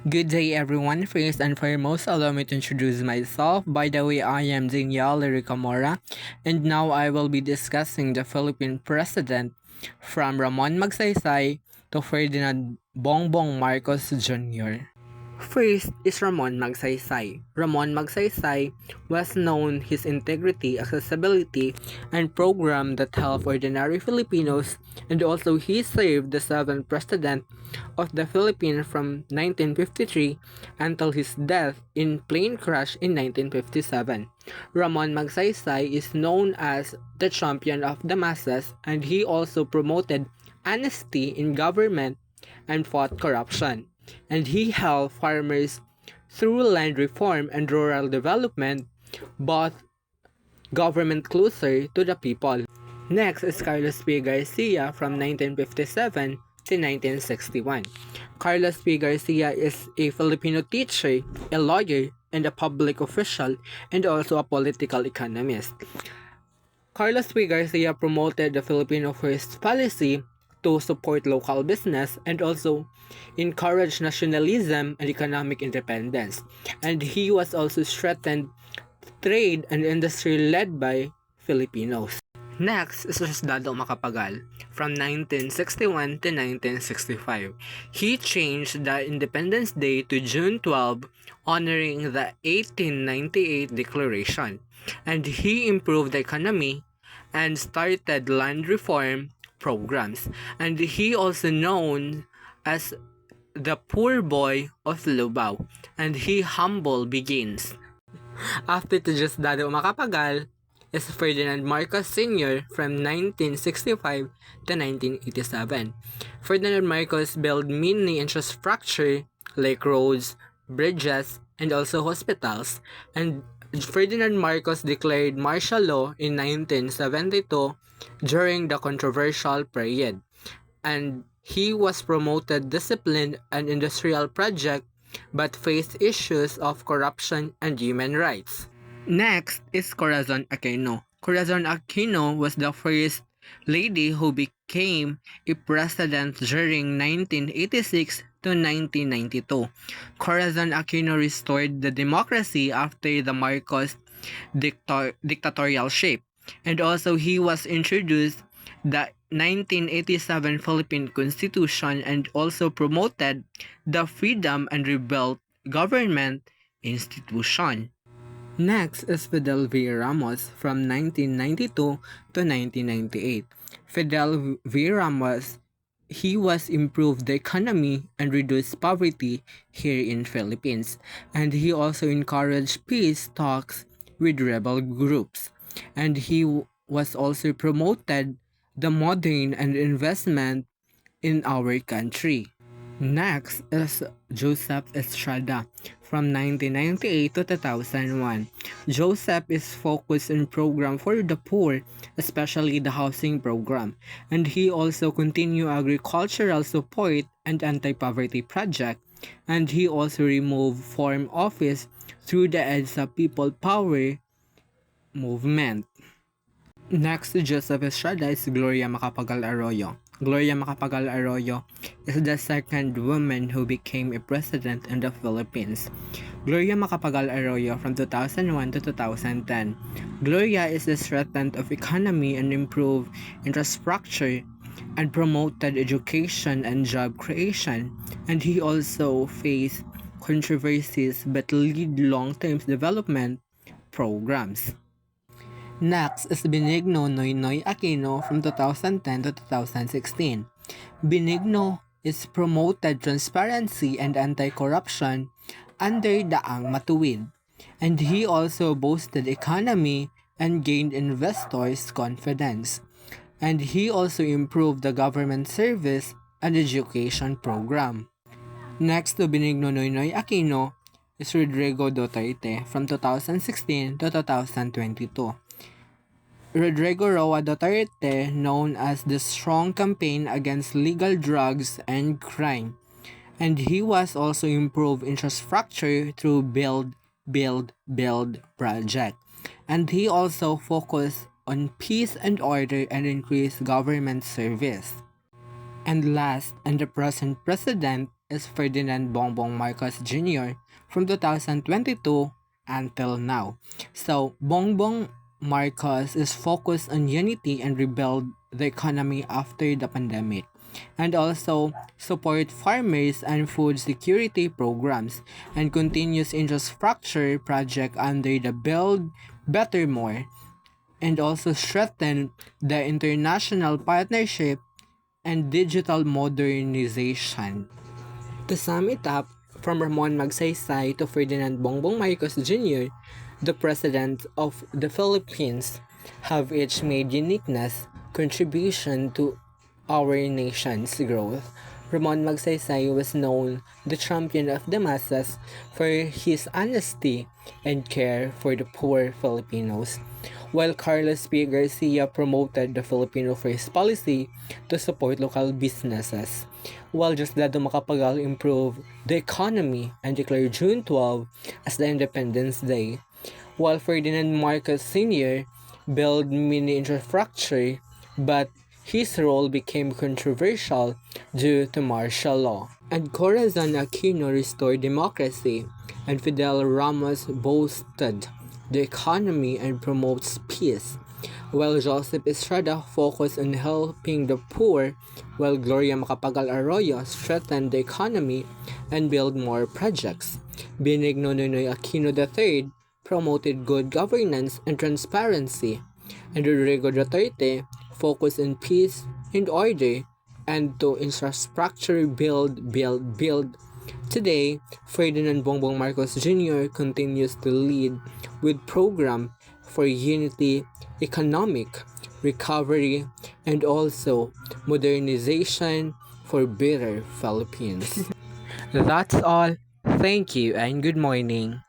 Good day everyone. First and foremost, allow me to introduce myself. By the way, I am Danielle Ricamora, and now I will be discussing the Philippine President from Ramon Magsaysay to Ferdinand Bongbong Marcos Jr. First is Ramon Magsaysay. Ramon Magsaysay was known his integrity, accessibility, and program that helped ordinary Filipinos, and also he served the 7th President of the Philippines from 1953 until his death in plane crash in 1957. Ramon Magsaysay is known as the champion of the masses, and he also promoted honesty in government and fought corruption. And he helped farmers through land reform and rural development, both government closer to the people. Next is Carlos P. Garcia from 1957 to 1961. Carlos P. Garcia is a Filipino teacher, a lawyer, and a public official, and also a political economist. Carlos P. Garcia promoted the Filipino First policy to support local business and also encourage nationalism and economic independence. And he was also strengthened trade and industry led by Filipinos. Next is Diosdado Macapagal from 1961 to 1965. He changed the Independence Day to June 12, honoring the 1898 Declaration. And he improved the economy and started land reform programs. And he also known as the poor boy of Lubao, and he humble begins. After Diosdado Macapagal is Ferdinand Marcos Sr. from 1965 to 1987. Ferdinand Marcos built many infrastructure like roads, bridges, and also hospitals, and Ferdinand Marcos declared martial law in 1972 during the controversial period, and he was promoted disciplined and industrial project but faced issues of corruption and human rights. Next is Corazon Aquino. Corazon Aquino was the first lady who became a president during 1986 to 1992. Corazon Aquino restored the democracy after the Marcos dictatorial shape, and also he was introduced the 1987 Philippine Constitution and also promoted the freedom and rebuilt government institution. Next is Fidel V. Ramos from 1992 to 1998. Fidel V. Ramos, he was improved the economy and reduced poverty here in Philippines, and he also encouraged peace talks with rebel groups, and he was also promoted the modern and investment in our country. Next is Joseph Estrada from 1998 to 2001. Joseph is focused on program for the poor, especially the housing program, and he also continue agricultural support and anti-poverty project, and he also removed foreign office through the EDSA People Power movement. Next to Joseph Estrada is Gloria Macapagal Arroyo. Gloria Macapagal Arroyo is the second woman who became a president in the Philippines. Gloria Macapagal Arroyo from 2001 to 2010. Gloria is the strength of economy and improved infrastructure and promoted education and job creation, and he also faced controversies but lead long-term development programs. Next is Benigno Noynoy Aquino from 2010 to 2016. Benigno is promoted transparency and anti-corruption under Daang Matuwid, and he also boosted economy and gained investors' confidence. And he also improved the government service and education program. Next to Benigno Noynoy Aquino is Rodrigo Duterte from 2016 to 2022. Rodrigo Roa Duterte, known as the strong campaign against legal drugs and crime, and he was also improved infrastructure through Build project, and he also focused on peace and order and increased government service. And last, and the present president is Ferdinand Bongbong Marcos Jr. from 2022 until now. So, Bongbong Marcos is focused on unity and rebuild the economy after the pandemic, and also support farmers and food security programs, and continuous infrastructure project under the Build Better More, and also strengthen the international partnership and digital modernization. To sum it up, from Ramon Magsaysay to Ferdinand Bongbong Marcos Jr., the President of the Philippines have each made uniqueness contribution to our nation's growth. Ramon Magsaysay was known the champion of the masses for his honesty and care for the poor Filipinos, while Carlos P. Garcia promoted the Filipino First policy to support local businesses, while Diosdado Macapagal improved the economy and declared June 12 as the Independence Day, while Ferdinand Marcos Sr. built mini infrastructure, but his role became controversial due to martial law. And Corazon Aquino restored democracy, and Fidel Ramos boosted the economy and promotes peace, while Joseph Estrada focused on helping the poor, while Gloria Macapagal Arroyo strengthened the economy and built more projects. Benigno Nonoy Aquino III promoted good governance and transparency, and Rodrigo Duterte focused on peace and order and to infrastructure build. Today, Ferdinand Bongbong Marcos Jr. continues to lead with program for unity, economic recovery, and also modernization for better Philippines. That's all. Thank you and good morning.